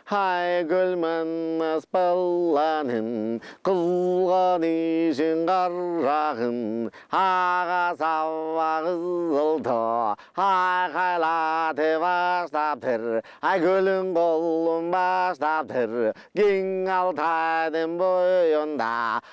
Хайгүл манас баланың қызған ишін қарағын аға сава қызылды айқайлаты баштаптыр айгүлің қолын баштаптыр кең алтайдың бойында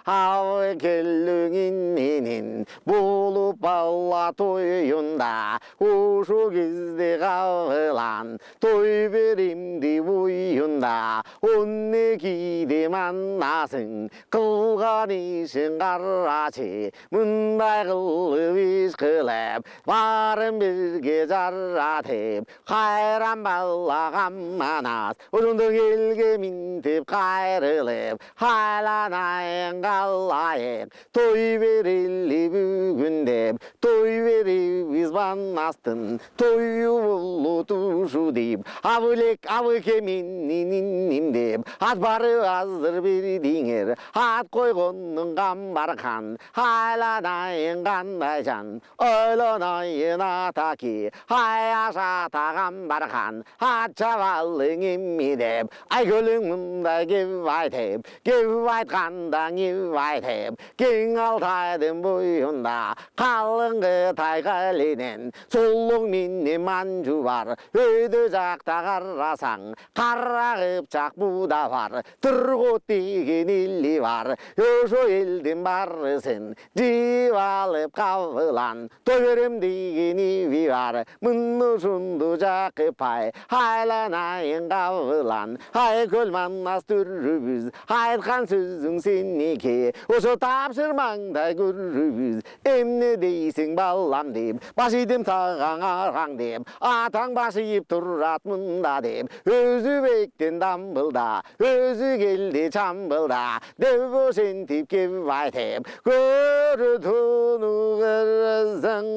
ау келуіңнен болып бала тойында ушу кезде қабылан той берем деп ойында онне кейде маннасың қылған ишін қарашы мұндай қылып иш қылып барын бірге жаратып қайран балағам манас ұжымдың елге минтіп қайрылып хайланайын қалайық той берелі бүгін деп той беребіз манастың тойы болу тушу деп абылек абыке меннен деп ат бары азыр бердіңер ат қойғанның қамбархан айланайын қандай жан ойланайын атаки аяша тағамбархан ат жабалың емме деп айгүлің мұндай кеп айтып кеп айтқанда кеп айтып кең алтайдың бойында қалыңғы тайғаленен сұлуң менен манжу бар өйді жақта қарасаң қарағып жақ буда бар тұрғыт деген елі бар өшо елден барысын жиып алып қабылан той берем деген еби бар мұны шунду жақыпай айланайын қабылан айкөл манас түрібіз айтқан сөзің сенеке ошо тапшырмаңдай көрібіз эмне дейсің балам деп баш идем саған арғаң деп атаң баш иіп тұрат мұнда деп өзі бектен дамбылда өзі келді чамбылда деп ошентип кеп айтып көрі туну көрсең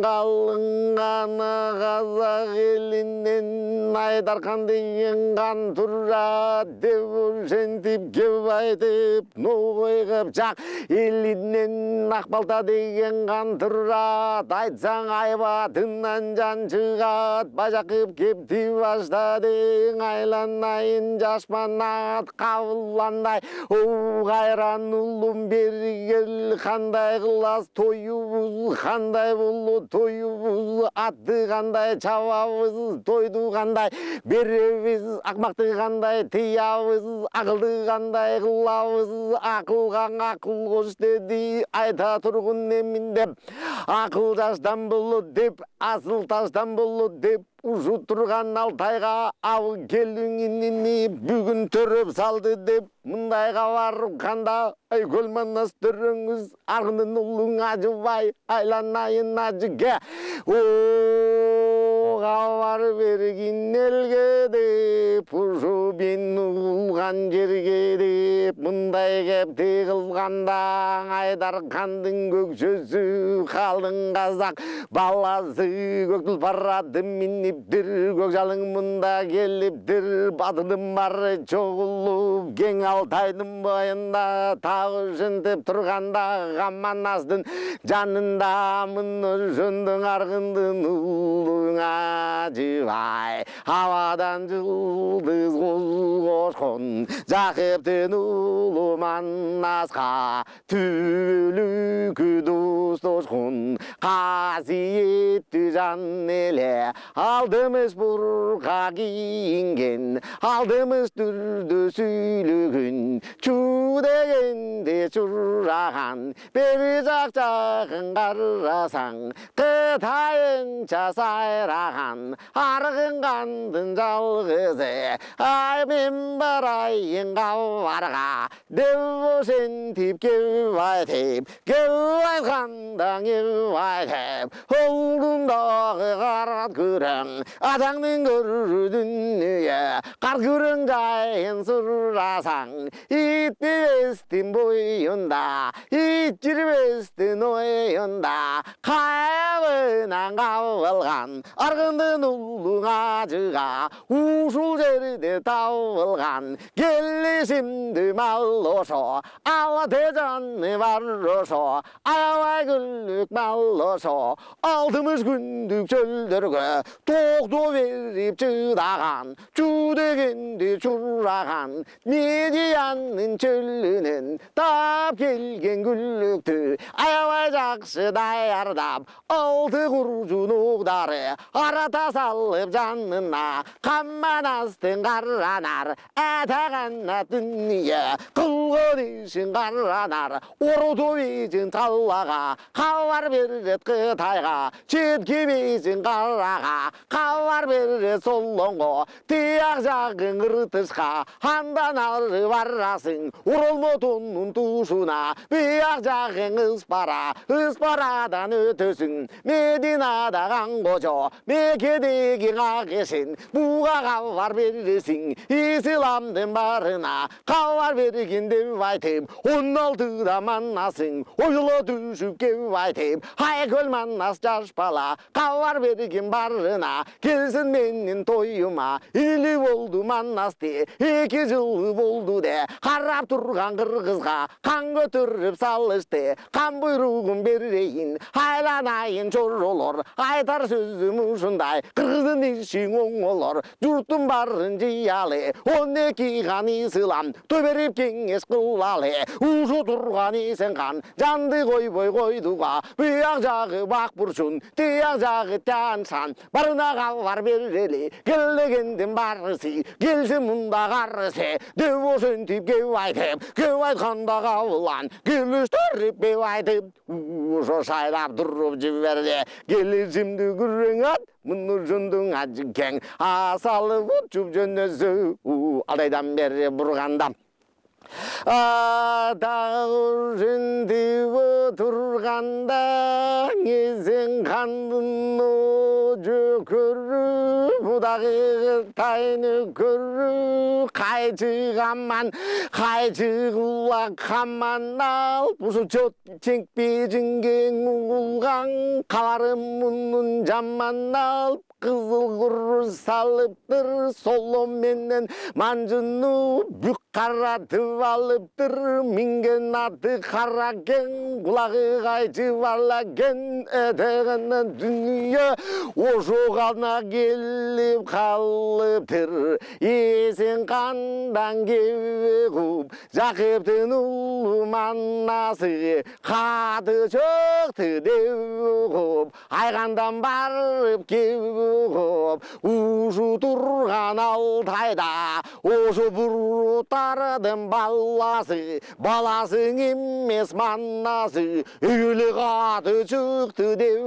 қалың ғана қазақ елінен айдархан деген қан тұрат деп ошентип кеп айтып ной қып жақ елінен ақбалта деген қан тұрат айтсаң айбатынан жан шығат бажақ қып кепті баштадың айланайын жашманат қабыландай оу қайран ұлым бергел қандай қылас тойыбыз қандай болу тойыбыз атты қандай чабабыз тойды қандай беребіз ақмақты қандай тиябыз ақылды қандай қылабыз ақылған ақыл қош деді айта тұрғын емін деп ақыл жаштан болу деп асыл таштан болу деп ұжу тұрған алтайға ау келуіңнені бүгін түріп салды деп мұндайға барып қанда айкөл манас түріңіз арғынын ұлың ажыбай айланайын ажыге хабар берген елге деп ұжу бен ұлған жерге деп мұндай кепті қылғанда айдархандың көкшөзі қалың қазақ баласы көк тұлпарды миниптір көкжалың мұнда келіптір батырдың бары чоғылып кең алтайдың бойында тағы жынтып тұрғанда ғаманаздың жанында мұны жындың арғындың ұлың ажыбай хавадан жұлдыз қошқын жақыптың ұлы манасқа түлікі дос тошқын қасиетті жан еле алдымыз бұрқа киінген алдымыз түрді сөйлеген чу дегенде чураған бері жақ жақын қарасаң қытайынша сайраған арғын қандың жалғызы ай мен барайын қауарға деп ошентип кеп айтып кеп айтқанда кеп айтып олдыңдағы қарат көрің атаңның көрі дүние қар көрің жайын сұрасаң итпестің бойында ит жүрбестің ойында қайабын артынан қабылған арғындың ұлың ажыға ушыл жерде табылған келісімді мал ошо ала тежаны бар ошо аябай күллік мал ошо алтымыш күндік чөлдерге тоқты беріп чыдаған чу дегенде чураған медианның чөлінен тап келген күллікті аябай жақсы даярдап алты құржун оғдары арата салып жанына қамманастың қаранар әтағанна дүние қылғын ішін қаранар ұрыту бейжін таллаға хабар берет қытайға четке бейжін қараға хабар берет солонго тияқ жағың ыртышқа андан ары барасың оралмотунның тушуна бияқ жағың ыспарадан өтөсүң мединада қанғожо мекедегі қағешін буға хабар бересің исламдың барына хабар берген деп айтып 16-да маннасың ойлы түшіп кеп айтып айкөл маннас жаш бала хабар берген барына келсін менің тойыма или болды маннасты 2 жыл болды де қарап тұрған қырғызға қан көтеріп салышты қан бұйрығын берейін айланайын жоролор айтар сөзім ұшындай қырғыздың ішің оңолор жұрттың барын жиялы 12 қан ислам той беріп кеңес қылалы ұшы тұрған есен қан жанды қойбой қойдуға бұяқ жағы бақ бұршын тияқ жағы тяншан барына хабар берелі келгенден барысы келсе мұнда қарысы деп осынтіп кеп айтқанда қабылан келістіріп беп айтып ұшы шайлап тұрып жіберді келісімді күрең ат мұны жүндің ажы кең асалып ұтшып жөнөсі алдайдан бері бұрғанда Атағы жүндіп отырғанда езен қандың жөкірі бұдағы тайны көрі қайчы құлақ қаман ал бұсы чөт чеңпежінген ұлған қаварым мұнын жаман ал қызыл құр салыптыр соломенен манжыны бүк қаратып алыптыр минген аты қаракен құлағы қайчып алакен әтегінен дүние ошоғана келіп қалыптыр есен қандан кебе құп жақыптың ұлы маннасы қаты шықты деп құп айғандан барып кебе ұшы тұрған алтайда осы бұрыттардың баласың емес маннасы үйлі қаты шықты деп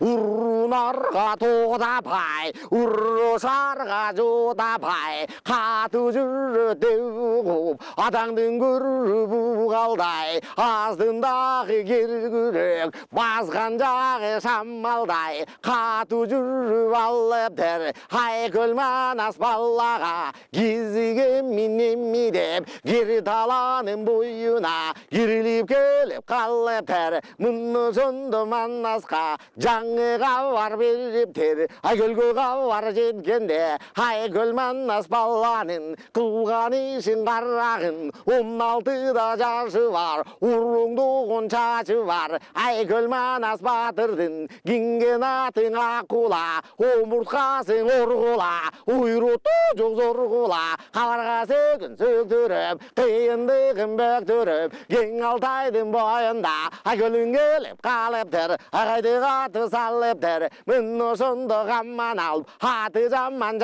ұрынарға тоқтапай ұрышарға жотапай қаты жүрі деп атаңдың көріп қалдай астындағы кергүрек басқан жағы шамалдай қаты жүріп алыптыр айкөл манас балаға кезіге минеми деп кері таланың бойына кириліп келіп қалыптыр мұны жонды манасқа жаңы хабар беріптір айкөлге хабар жеткенде айкөл манас баланың қылған ішін қарағын 16-да жашы бар ұрыңдығын чашы бар айкөл манас батырдың кенген атың ақула омыртқасың ұрғыла ұйрыты жоқ зорғыла хабарға сөкін сөктіріп қиындығын бөктіріп кең алтайдың бойында айкөлің келіп қалыптыр ағайды қаты салыптыр мұны сонды қаман алып аты жаман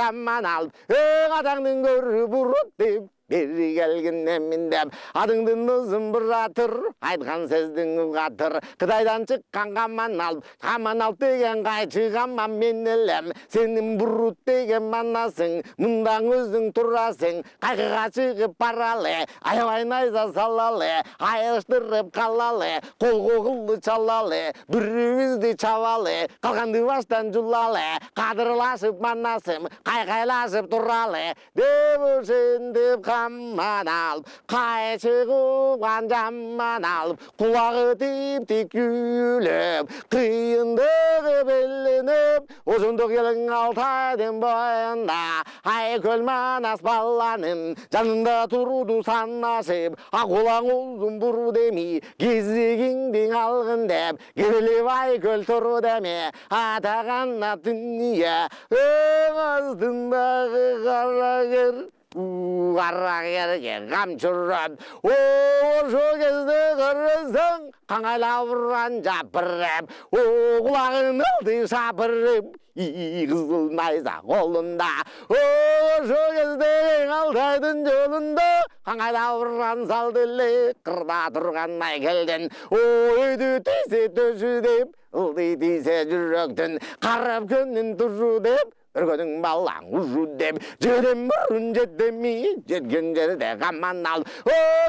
алып атаңның көріп ұрып деп бері келгеннен мен деп адыңдың ұзын бұратыр айтқан сөздің ұғатыр Қытайдан шыққан қаман алып деген қайчы қаман мен елем сенің бұрут деген манасың мұндан өзің тұрасың қайқыға шығып паралы аябай найза салалы айырыштырып қалалы қол қоғылды чалалы бірімізді чавалы қалғанды баштан жұлалы қадырлашып манасым қайқайлашып тұралы деп өшен деп жаман алып, қайшы қуған жаман алып, құлағы тип-тик күйліп, қиындығы белініп, ұзындық елің Алтайдың бойында, Айкөл Манас баланың жанында тұруды санасып, ақолаң ұзын бұру деме, кезегіңдің алғын деп, келіп Айкөл тұру деме, атағанна дүния, ыңыздыңдағы қарагер. Қарагерге қамшырып, ошу кезде қырысың, қаңайлап ұрған жапырып, құлағын ылды шапырып, қызыл найза қолында, ошу кезде Алтайдың жолында, қаңайлап ұрған салдылы, қырда тұрған Айкөлден, ойды тисе төсі деп, ылды тисе жүректің, қарап күнін тұру деп, үргінің балаң ұжу деп, жерім бұрын жетдемей, жеткен жерде қаман ал,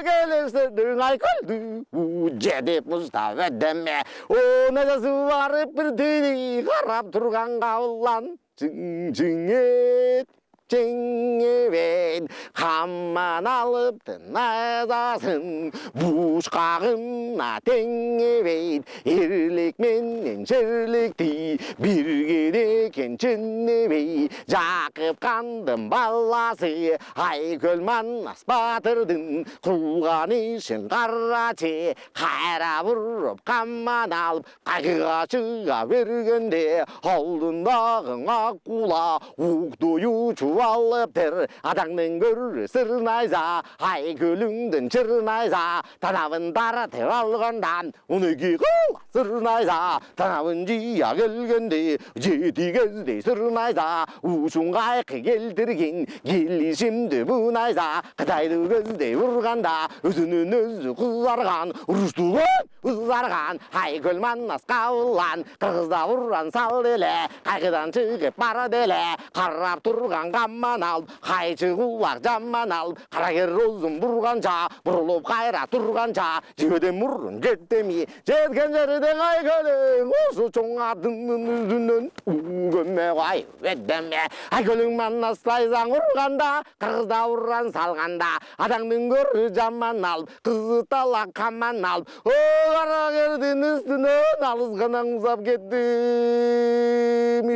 келестердің Айкөлді, жетіп мұстап өтдеме, нәзесі барып бір түйді, қарап тұрған қауылан, жың-жың Жеңевен қаман алыпты назасын, бұшқағына теңевен, ерлік менен жерлікті, бірге декен чынневей, Жақып қандым баласы, Айкөл Манас батырдың, қылған ішін қараче, қайра бұрып қаман алып, қайқыға шыға бергенде, алдындағы аққула, уқтойы алыптыр, адаңның көрі сыр найза, Айкөліңдің шыр найза, танабын таратып алғандан, онеге қыл сыр найза, танабын жия келгенде, жеті кезде сыр найза, ұшын қайқы келтірген, келішімді бұ найза, Қытайды көзде ұрғанда, өзінін өзі қызарған, ұрыстуған, ұзарған, Айкөл Манас қауылан, қырғызда ұрған сал деле, қайқыдан шығып бара деле, қарап тұрған қаман алып, қайшы құлақ жаман алып, қарагер ұзын бұрғанша, бұрылып қайра тұрғанша, жеуден мұрын жеттемей, жеткен жерден Айкөлің, осы чоң атының үзінен, көме қай өттеме. Айкөлің Манас тайзаң ұрғанда, қырғызда ұрған салғанда, адаңның көрі жаман алып, қызы тала қаман алып, қарагердің үстінен алысқанан ұзап кетті,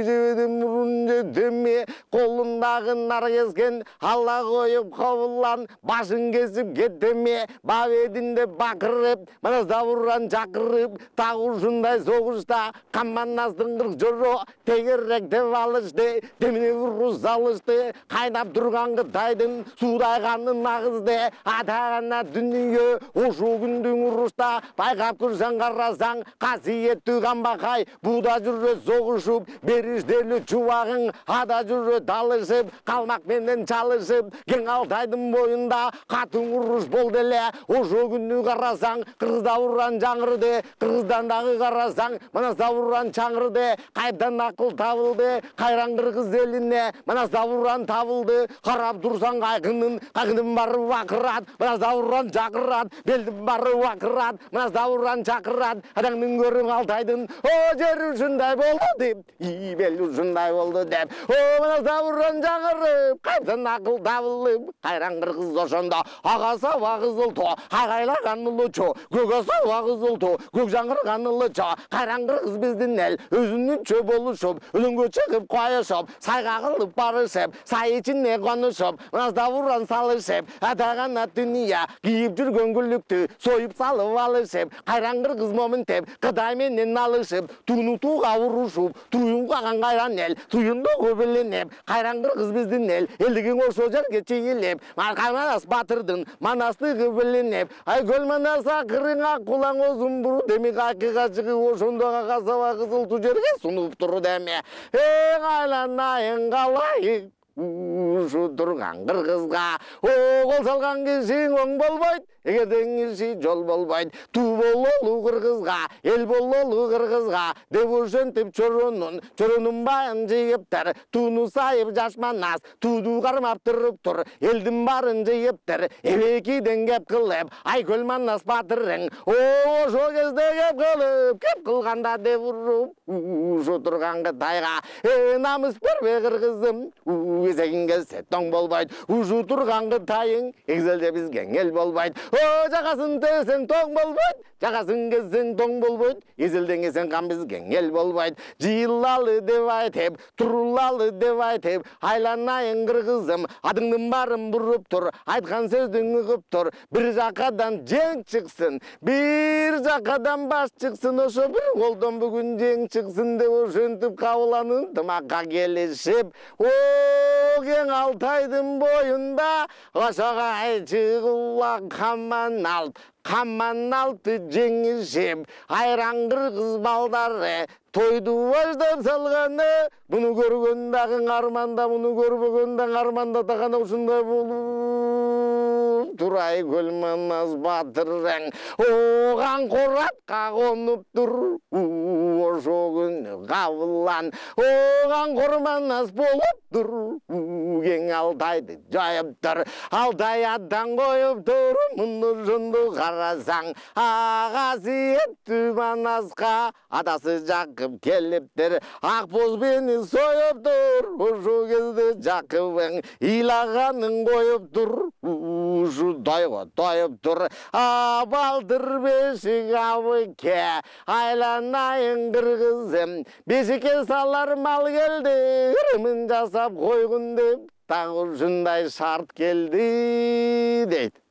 жеуден мұрын жеттеме, қолындағы нар кескен, алла қойып қауылан, башын кесіп кеттеме, бап едінде бақырып, Манасда ұрған жақырып, тағы ұшындай соғышта, Манастың қырық жоры, тегеррек деп алышты, деміне ұрғыз алышты, қайнап тұрған Қытайдың, судай қанын ағызды, атағана дүние, ошу күндің ұрышта, байқап көрсең қарасаң, қасиетті қамбақай, бұда жүрі соғышып, беріштерлі чуағың, ада жүрі талышып, қалмақ менен чалышып, кең Алтайдың бойында қатын ұрыш болды әле, ошу күнді қарасаң, қырғызда ұрған жаңырды, қырғыздандағы қарасаң, Манасда ұрған чаңырды, қайдан ақыл табылды, қайран қырғыз еліне, Манасда ұрған табылды, қарап тұрсаң қайқының бары вақырат, Манасда ұрған жақырат, белдің бары вақырат, Манасда ұрған чақырат, адаңның көрің Алтайдың, жер ұшындай болды деп, бел ұшындай болды деп, Манасда ұрған жаңырып, қайдан ақыл табылып, қайран қырғыз ошонда, аға сава қызылто, ағайлаған ұлычо, көк сава қызылто, көк жаңғырған ұлычо, қайран қырғыз біздің ел, өзінің чө болышып, өліңге шығып қойышып, сайға қылып барышып, сай ішіне қонышып, Манасда ұрған салышып, атағана дүния, киіп жүрген күлікті, сойып салып алышып, қайран қырғыз момынтеп, Қытай менен алышып, туыны туға ұрышып, туын қаған қайран ел, туынды көбіленеп, қайран қырғыз біздің ел, елдігін ошо жерге чейілеп, Айкөл Манас батырдың, Манастығы білінеп, Айкөл Манас ақырыңа құлаң озын бұру деме, қайқыға шығы ошондоға қасава қызыл ту жерге сұнып тұру деме. Айланайын қалайық, ұшы тұрған қырғызға, оғыл салған кешің оң болбайды, эгерден киши жол болбойт. Туу бололу кыргызга, эл бололу кыргызга деп ошентип чоронун байын жыйыптыр. Тууну сайып жашманас, тууду кармап туруптур. Элдин барын жыйыптыр. Эбекиден кеп кылып, Айкөл Манас батырың. Ошо кезде кеп кылганда деп уруп, ошо турган Кытайга намыс бербе кыргызым. Эсегиң келсе тоң болбойт. Ушу турган Кытайың экзелде бизге эл болбойт. Жагасын тесең тоң болбойт. Жагасын келсең тоң болбойт. Эзелден келсең кам бизге эл болбойт. Жыйлалы деп айтып, турулалы деп айтып, айланайын кыргызым. Адыңдын барын буруп тур, айткан сөздүң угуп тур. Бир жакадан жең чыксын, бир жакадан баш чыксын. Ошо бир колдон бүгүн жең чыксын деп ошентип кабыланын тымакка келишип, кең Алтайдын боюнда ошого чыгыла каман алты жеңишип, айран кыргыз балдары тойду баштап салганы. Буну көргөн дагы арманда, буну көрбөгөн дагы арманда тагана ушундай болуп тур. Айкөл Манас батырың оган коратка конуп тур. Ошо күнү кабылан оган Манас болуп тур. Кең Алтайды жайып тур. Алтай аттан коюп тур. Муну жонду карасаң агасы Манаска атасы Жакып келиптир. Ак боз бени союп тур. Ошо кезде Жакыбың ыйлаганын коюп тур. Ушу тойго тоюп тур. Балдыр бешик абыке айланайын кыргызым. Бешикке салар мал келди, ырымын жасап койгун деп, так ушундай шарт келди дейт.